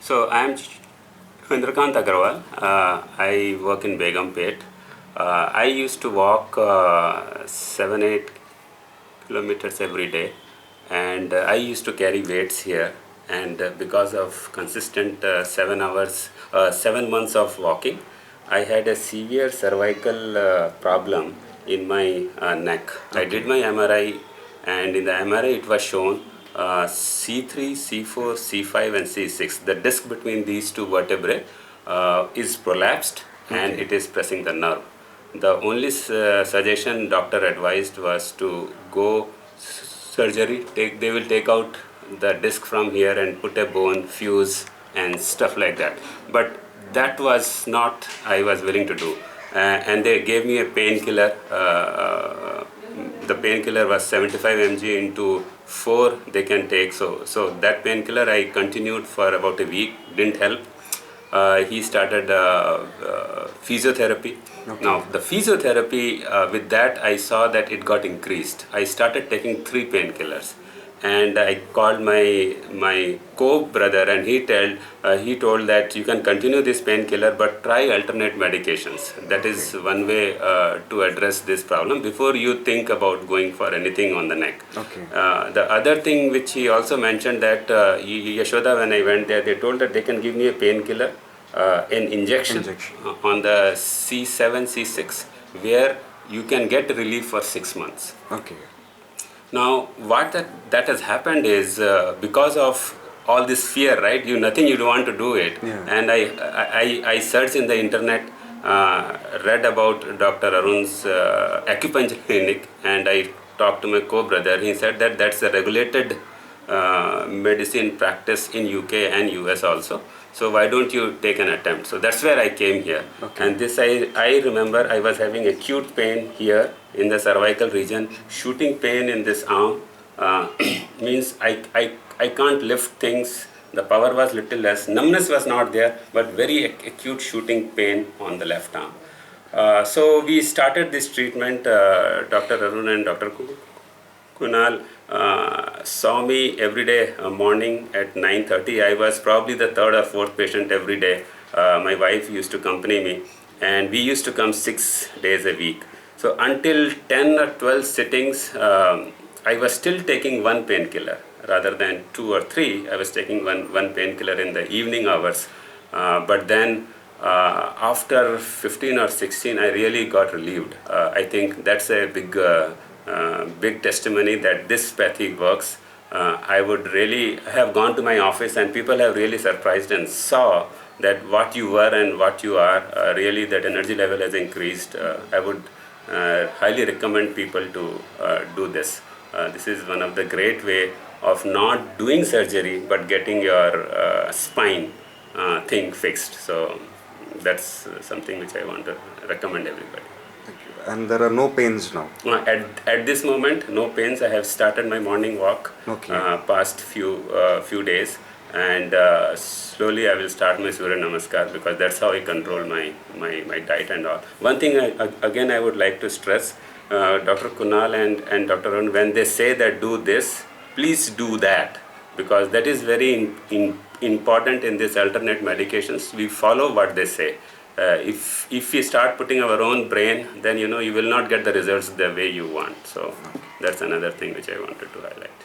So I am Chandrakant Agarwal. I work in Begumpet. I used to walk 7-8 kilometers every day, and I used to carry weights here. And because of consistent 7 months of walking, I had a severe cervical problem in my neck. I did my MRI, and in the MRI it was shown C3, C4, C5, and C6. The disc between these two vertebrae is prolapsed, and it is pressing the nerve. The only suggestion doctor advised was to go surgery. They will take out the disc from here and put a bone, fuse, and stuff like that. But that was not I was willing to do. And they gave me a painkiller. The painkiller was 75 mg into 4 they can take. So that painkiller I continued for about a week. Didn't help. He started physiotherapy. Okay. Now the physiotherapy, with that I saw that it got increased. I started taking 3 painkillers, and I called my co-brother, and he told that you can continue this painkiller but try alternate medications. That is one way to address this problem before you think about going for anything on the neck. Okay. The other thing which he also mentioned that Yashoda, when I went there, they told that they can give me a painkiller, an injection on the C7, C6, where you can get relief for 6 months. Okay. Now, what that has happened is because of all this fear, right? Nothing you don't want to do it. Yeah. And I searched in the internet, read about Dr. Arun's acupuncture clinic, and I talked to my co-brother. He said that that's a regulated medicine practice in UK and US also. So why don't you take an attempt? So that's where I came here. Okay. And this I remember I was having acute pain here in the cervical region, shooting pain in this arm. Means I can't lift things. The power was little less. Numbness was not there, but very acute shooting pain on the left arm. So we started this treatment. Dr. Arun and Dr. Kunal saw me every day morning at 9:30. I was probably the 3rd or 4th patient every day. My wife used to accompany me, and we used to come 6 days a week. So until 10 or 12 sittings, I was still taking 1 painkiller rather than 2 or 3. I was taking one painkiller in the evening hours. But then after 15 or 16, I really got relieved. I think that's a big testimony that this pathy works. I would really have gone to my office, and people have really surprised and saw that what you were and what you are, really that energy level has increased. I would highly recommend people to do this. This is one of the great way of not doing surgery but getting your spine thing fixed. So that's something which I want to recommend everybody. And there are no pains now? At this moment, no pains. I have started my morning walk. Okay. Past few days, and slowly I will start my Surya Namaskar, because that's how I control my diet and all. One thing again I would like to stress, Dr. Kunal and Dr. Arun, when they say that do this, please do that, because that is very important in these alternate medications. We follow what they say. If we start putting our own brain, then you will not get the results the way you want. So that's another thing which I wanted to highlight.